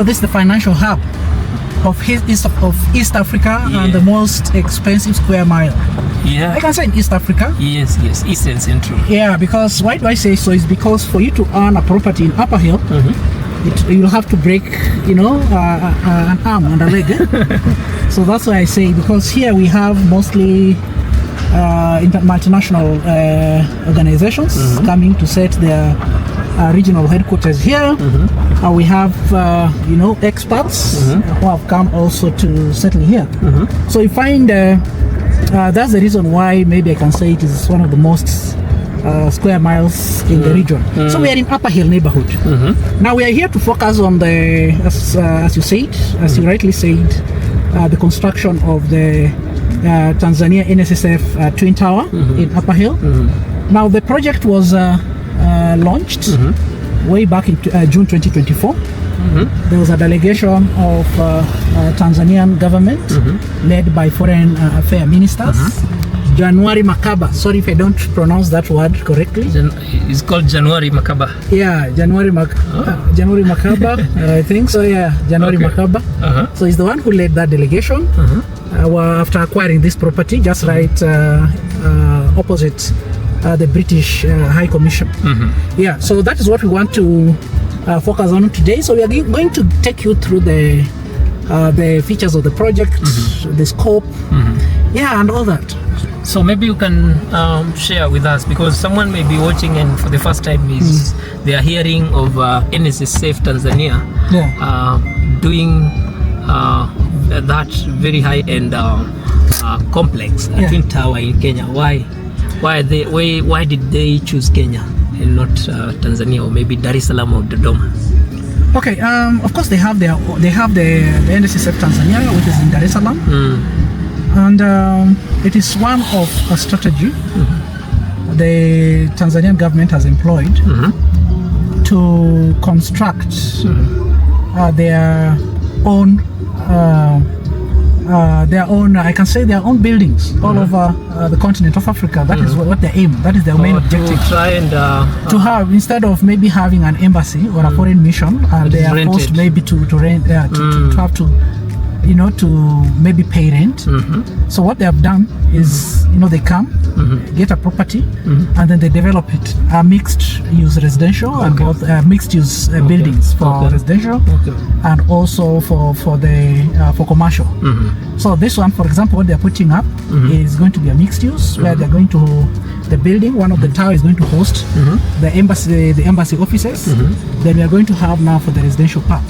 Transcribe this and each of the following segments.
This is the financial hub of East Africa, and the most expensive square mile. Yeah. I can say in East Africa. Yes, East and Central. Yeah, because why do I say so? It's because for you to earn a property in Upper Hill, you'll have to break, an arm and a leg. So that's why I say, because here we have mostly multinational organizations coming to set their regional headquarters here. We have experts who have come also to settle here. So you find that's the reason why maybe I can say it is one of the most square miles in the region. So we are in Upper Hill neighborhood. Now we are here to focus on the, as you rightly said, the construction of the Tanzania NSSF Twin Tower in Upper Hill. Now the project was launched way back in June 2024. There was a delegation of Tanzanian government led by foreign affairs ministers. January Makaba, sorry if I don't pronounce that word correctly. It's called January Makaba. Yeah, January Makaba, I think so. Yeah, January Makaba. So he's the one who led that delegation after acquiring this property just right opposite the British High Commission. Yeah, so that is what we want to focus on today. So we are going to take you through the features of the project, the scope, and all that. So maybe you can share with us, because someone may be watching and for the first time they are hearing of NSSF Tanzania doing that very high-end complex, Twin Tower in Kenya. Why did they choose Kenya and not Tanzania, or maybe Dar es Salaam or Dodoma? Okay, of course they have the NSSF Tanzania, which is in Dar es Salaam, and it is one of a strategy the Tanzanian government has employed to construct their own I can say their own buildings all over the continent of Africa. That is what they aim. That is their main objective. To try and to have, instead of maybe having an embassy or a foreign mission, they are forced maybe to rent, to have to, to maybe pay rent. So what they have done is, they come, get a property, and then they develop it. Mixed use residential and both mixed use buildings for residential and also for commercial. So this one, for example, what they're putting up is going to be a mixed use, where they're going to, the building, one of the tower is going to host the embassy offices. Then we are going to have now for the residential part.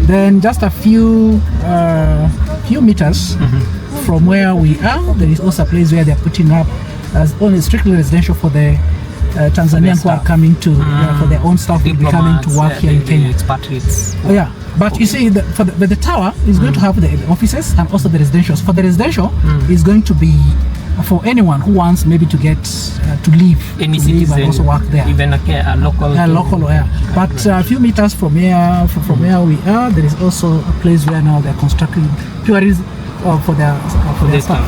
Then just a few meters from where we are, there is also a place where they're putting up as only strictly residential for the Tanzanians who are coming to for their own staff will be coming to work here in Kenya. Expatriates. But you see, the tower is going to have the offices and also the residentials. For the residential, is going to be for anyone who wants maybe to get to live, and also work there. Even a local. But a few meters from here, from where we are, there is also a place where now they're constructing purely for their staff.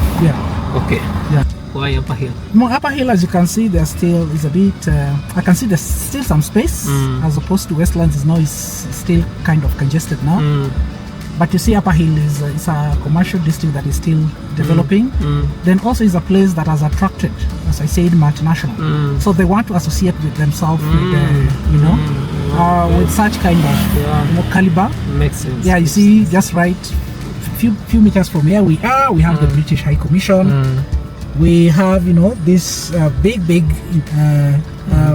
Okay. Why Upper Hill? More Upper Hill, as you can see, there still is a bit. I can see there's still some space, as opposed to Westlands is still kind of congested now. But you see, Upper Hill is a commercial district that is still developing. Then also is a place that has attracted, as I said, multinational. So they want to associate with themselves with, with such kind of caliber. Makes sense. Yeah, you see, just right, few meters from where we are, we have the British High Commission. We have, these big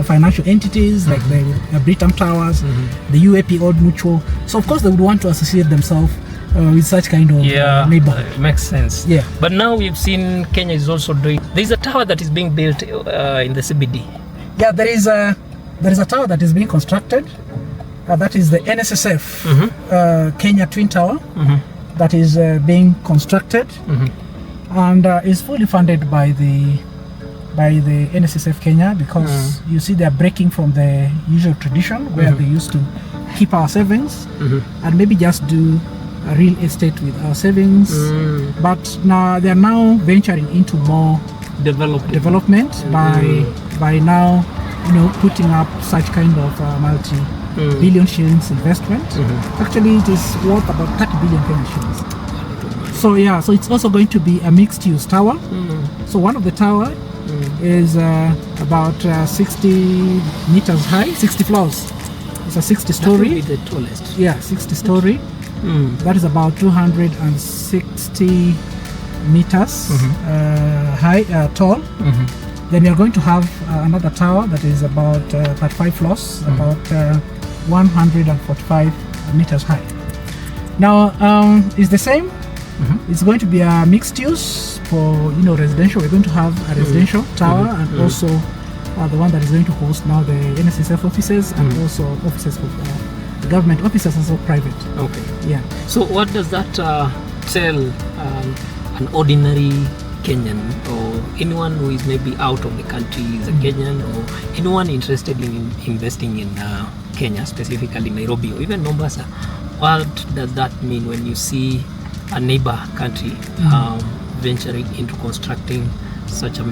financial entities like the Britam Towers, the UAP Old Mutual. So of course they would want to associate themselves with such kind of neighborhood. Makes sense. Yeah. But now we've seen Kenya is also doing. There is a tower that is being built in the CBD. Yeah, there is a tower that is being constructed. That is the NSSF Kenya Twin Tower that is being constructed. And is fully funded by the NSSF Kenya, because you see they are breaking from the usual tradition where they used to keep our savings and maybe just do a real estate with our savings. But now they are now venturing into more development by now putting up such kind of billion shillings investment. Actually, it is worth about 30 billion Kenyan shillings. So yeah, so it's also going to be a mixed-use tower. So one of the tower is about 60 meters high, 60 floors. It's a 60-story. That will be the tallest. Yeah, 60-story. That is about 260 meters high, tall. Then you're going to have another tower that is about 35 floors, about 145 meters high. Now, it's the same. It's going to be a mixed use for residential. We're going to have a residential tower and also the one that is going to host now the NSSF offices and also offices for the government offices, also private. Okay. Yeah. So what does that tell an ordinary Kenyan or anyone who is maybe out of the country, is a Kenyan, or anyone interested in investing in Kenya, specifically Nairobi or even Mombasa? What does that mean when you see a neighbor country venturing into constructing such a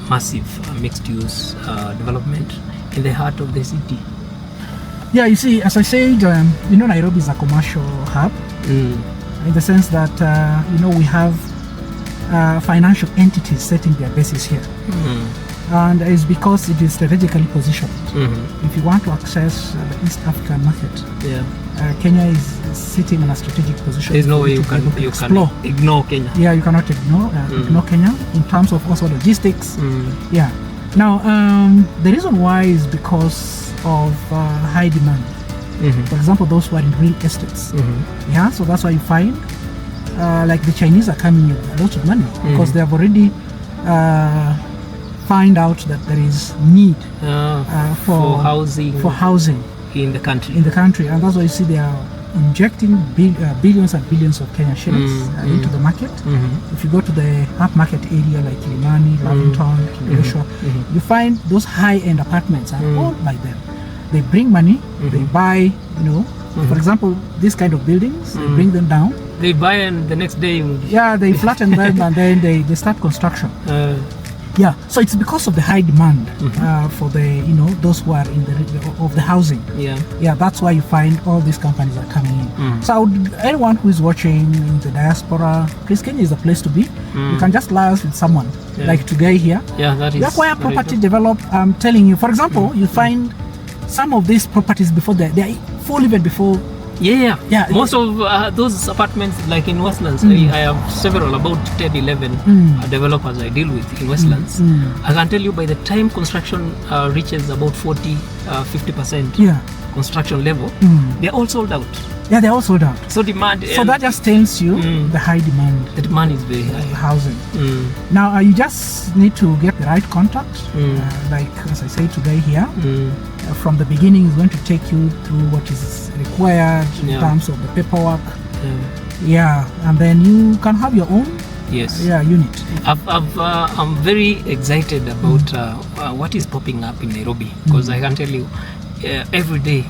massive mixed-use development in the heart of the city? Yeah, you see, as I said, Nairobi is a commercial hub in the sense that we have financial entities setting their bases here, and it's because it is strategically positioned. If you want to access the East African market, Kenya is sitting in a strategic position. There's no way you can ignore Kenya. Yeah, you cannot ignore Kenya in terms of also logistics. Yeah. Now, the reason why is because of high demand. For example, those who are in real estates. Yeah, so that's why you find like the Chinese are coming with a lot of money because they have already find out that there is need for housing in the country, and that's why you see they are injecting billions and billions of Kenyan shillings into the market. If you go to the upmarket area like Kilimani, Lavington, Kileleshwa, you find those high-end apartments are all by them. They bring money, they buy, for example, these kind of buildings, they bring them down. They buy and the next day... Yeah, they flatten them and then they start construction. Yeah, so it's because of the high demand for the those who are in the housing. Yeah, that's why you find all these companies are coming in. So anyone who is watching in the diaspora, please, Kenya is the place to be. You can just liaise with someone like today here. Yeah, that is. That's why property develop. I'm telling you. For example, you find some of these properties before they are full even before. Yeah. Most of those apartments, like in Westlands, I have several, about 10, 11 developers I deal with in Westlands. I can tell you by the time construction reaches about 40-50% construction level, they're all sold out. Yeah, they're all sold out. So demand. So that just tells you the high demand. The demand is very high. Housing. Now you just need to get the right contact. Like as I say today here, from the beginning is going to take you through what is required in terms of the paperwork. And then you can have your own unit. I'm very excited about what is popping up in Nairobi, because I can tell you every day,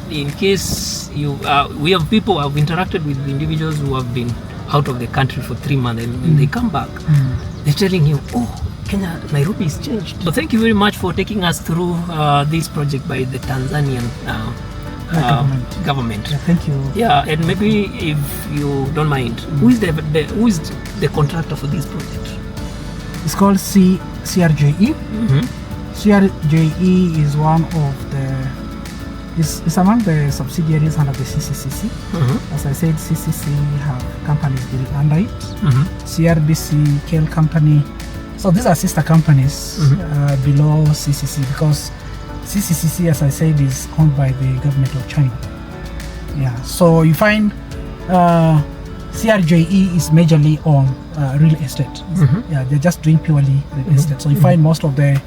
in case we have people, I've interacted with individuals who have been out of the country for 3 months, and when they come back, they're telling you, Kenya, Nairobi is changed. So thank you very much for taking us through this project by the Tanzanian government. Yeah, thank you. Yeah, and maybe if you don't mind, who is the contractor for this project? It's called CRJE. CRJE is one of it's among the subsidiaries under the CCCC. As I said, CCC have companies built under it. CRBC, Kale Company. So these are sister companies below CCC, because CCCC, as I said, is owned by the government of China. Yeah, so you find CRJE is majorly on real estate. Yeah, they're just doing purely real estate. So you find most of the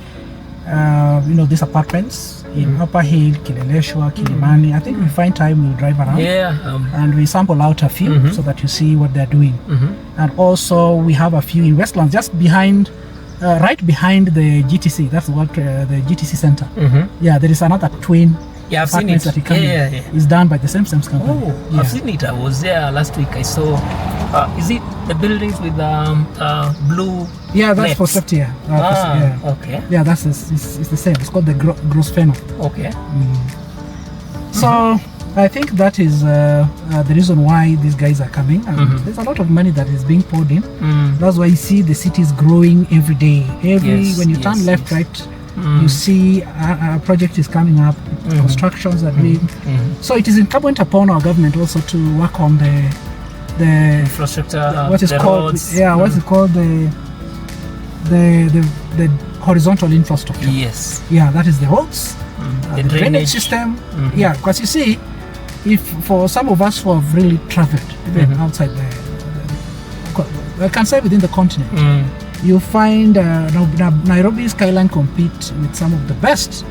these apartments in Upper Hill, Kileleshwa, Kilimani. I think we find time we'll drive around and we sample out a few so that you see what they're doing. And also we have a few in Westlands, just behind, right behind the GTC. That's what the GTC Center. Yeah, there is another twin. Yeah, I've seen it. That it's done by the same company. Oh, I've seen it. I was there last week. I saw. Is it the buildings with blue? Yeah, that's nets for safety. Okay. Yeah, it's the same. It's called the Gross Feno. Okay. So I think that is the reason why these guys are coming. And there's a lot of money that is being poured in. That's why you see the city is growing every day. When you turn left, right, you see a project is coming up, constructions are doing. So it is incumbent upon our government also to work on the infrastructure, what is the called roads. what is called the horizontal infrastructure. Yes. Yeah, that is the roads, the drainage system. Yeah, because you see, if for some of us who have really traveled even outside I can say within the continent, you find Nairobi Skyline compete with some of the best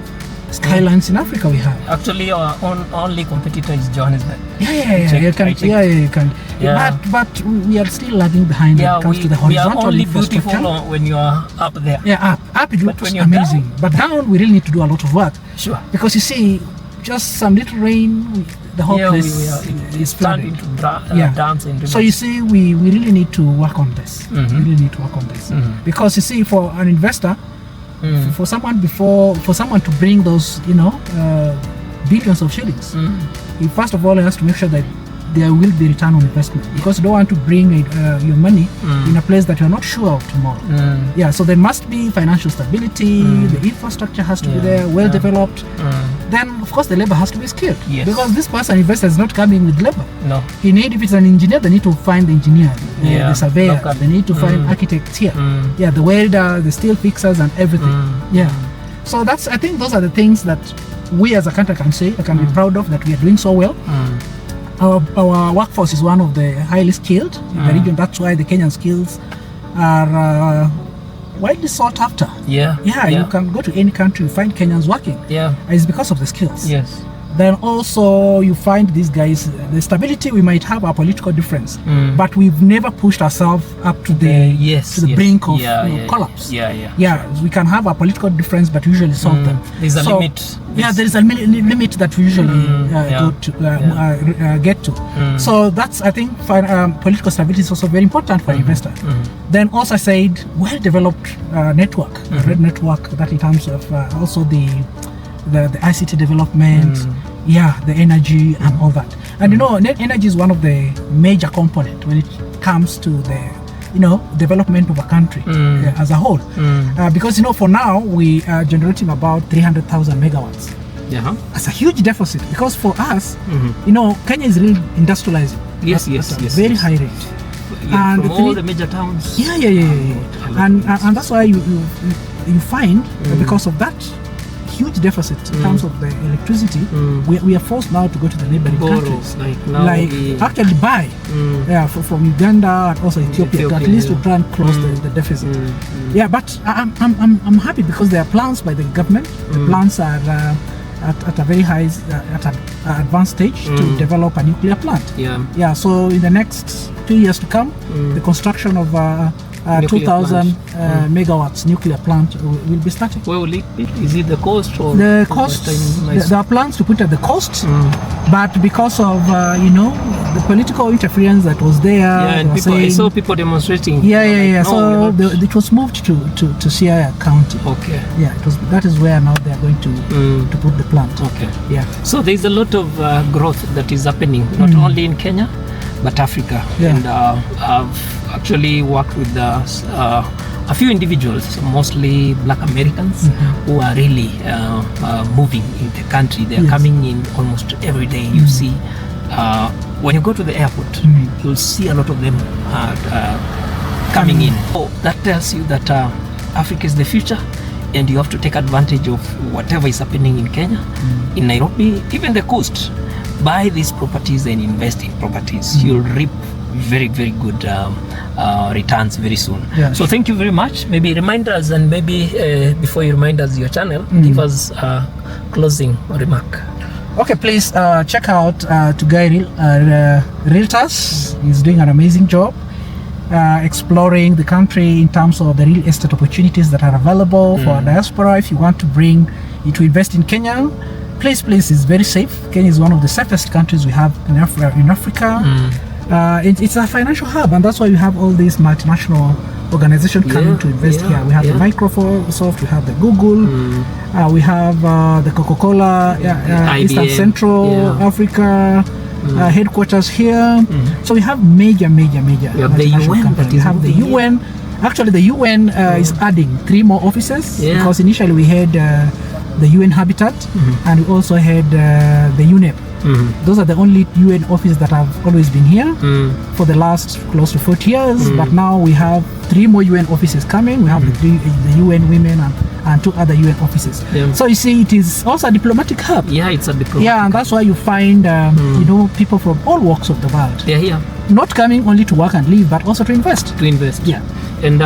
skylines in Africa we have. Actually, our only competitor is Johannesburg. You can. But we are still lagging behind when it comes to the horizontal infrastructure. We are only beautiful when you are up there. Yeah, up it looks amazing. Down, but down, we really need to do a lot of work. Sure. Because you see, just some little rain, the whole place is flooded. So you see, we really need to work on this. We really need to work on this. Because you see, for an investor, for someone to bring those, billions of shillings, he first of all has to make sure that there will be return on investment, because you don't want to bring your money in a place that you're not sure of tomorrow. So there must be financial stability, the infrastructure has to be there, well developed. Then of course the labor has to be skilled, because this person investor is not coming with labor. No. If it's an engineer, they need to find the engineer, the surveyor, they need to find architects here, the welder, the steel fixers and everything. So I think those are the things that we as a country can say, I can be proud of, that we are doing so well. Our workforce is one of the highly skilled in the region. That's why the Kenyan skills are widely sought after. You can go to any country, you find Kenyans working. It's because of the skills. Then also you find these guys, the stability, we might have a political difference, but we've never pushed ourselves up to the brink of collapse. We can have a political difference, but usually solve them. There's a limit. There is a limit that we usually get to. So that's, I think, political stability is also very important for an investor. Then also I said, well-developed network, red network, that in terms of also the ICT development, the energy and all that. And energy is one of the major components when it comes to the development of a country as a whole. Because for now we are generating about 300,000 megawatts. That's a huge deficit, because for us, Kenya is really industrializing. Very high rate. And from all the major towns. And that's why you find that because of that huge deficit in terms of the electricity, we are forced now to go to the neighboring countries, actually buy from Uganda and also Ethiopia to at least to try and close the deficit. But I'm happy because there are plans by the government. The plans are at a very high, at an advanced stage to develop a nuclear plant. So in the next 2 years to come, the construction of 2,000 megawatts nuclear plant will be starting. Where will it be? Is it the coast or the coast? There are plans to put at the coast, but because of the political interference that was there, and I saw people demonstrating. So it was moved to Siaya County. That is where now they are going to put the plant. So there is a lot of growth that is happening, not only in Kenya but Africa. And I've actually worked with a few individuals, mostly Black Americans, who are really moving in the country. They are coming in almost every day. You see, when you go to the airport, you'll see a lot of them coming in. So that tells you that Africa is the future, and you have to take advantage of whatever is happening in Kenya, in Nairobi, even the coast. Buy these properties and invest in properties. You'll reap very, very good returns very soon. So thank you very much. Maybe remind us, and maybe before you remind us your channel, give us a closing remark. Okay, please check out Tugai Realtors. He's doing an amazing job exploring the country in terms of the real estate opportunities that are available for diaspora. If you want to invest in Kenya, place is very safe. Kenya is one of the safest countries we have in Africa. It's a financial hub, and that's why we have all these multinational organization coming to invest here. We have the Microsoft, we have the Google, we have the Coca-Cola, Eastern Central Africa headquarters here. So we have major we have the UN, companies. We have the UN. Actually, the UN is adding 3 more offices because initially we had the UN Habitat and we also had the UNEP. Those are the only UN offices that have always been here for the last close to 40 years. But now we have 3 more UN offices coming. We have the UN Women and 2 other UN offices. So you see, it is also a diplomatic hub. Yeah, it's a diplomatic hub. And that's why you find you know, people from all walks of the world. They're here. Not coming only to work and live, but also to invest. Yeah. And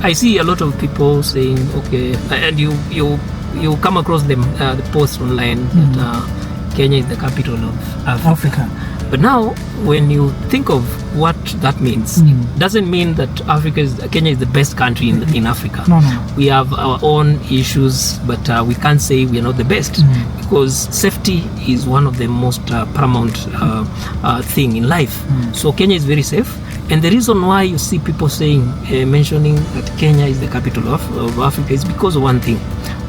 I see a lot of people saying, okay, and you come across them the post online that Kenya is the capital of Africa. But now, when you think of what that means, it doesn't mean that Kenya is the best country in Africa. No. We have our own issues, but we can't say we are not the best because safety is one of the most paramount thing in life. So Kenya is very safe. And the reason why you see people saying, mentioning that Kenya is the capital of Africa is because of one thing.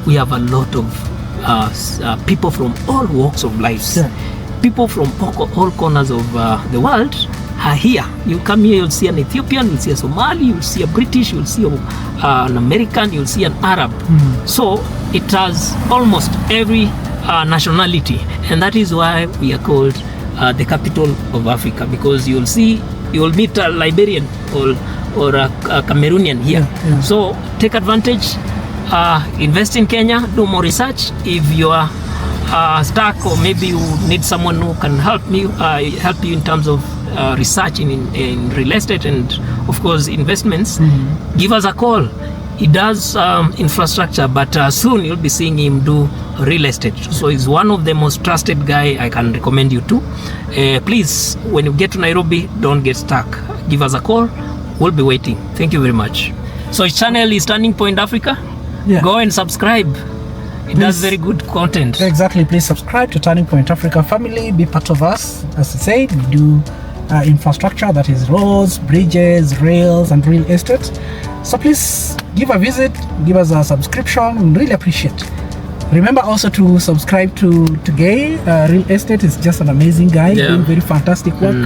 We have a lot of people from all walks of life. People from all corners of the world are here. You come here, you'll see an Ethiopian, you'll see a Somali, you'll see a British, you'll see an American, you'll see an Arab. So it has almost every nationality. And that is why we are called the capital of Africa, because you'll meet a Liberian or a Cameroonian here. So take advantage, invest in Kenya, do more research. If you are stuck, or maybe you need someone who can help you in terms of research in real estate and of course investments, give us a call. He does infrastructure, but soon you'll be seeing him do real estate. So he's one of the most trusted guy I can recommend you to. Please, when you get to Nairobi, don't get stuck. Give us a call. We'll be waiting. Thank you very much. So his channel is Turning Point Africa. Go and subscribe. It does very good content. Exactly. Please subscribe to Turning Point Africa family. Be part of us. As I said, we do infrastructure, that is roads, bridges, rails, and real estate. So please give a visit, give us a subscription. We really appreciate. Remember also to subscribe to Gay. Real estate is just an amazing guy, doing very fantastic work.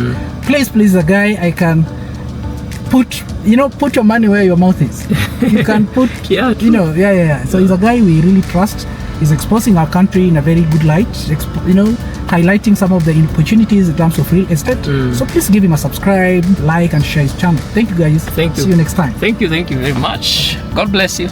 Please, a guy I can put your money where your mouth is. You can put, So he's a guy we really trust. He's exposing our country in a very good light, highlighting some of the opportunities in terms of real estate. So please give him a subscribe, like, and share his channel. Thank you, guys. Thank you. See you next time. Thank you very much. God bless you.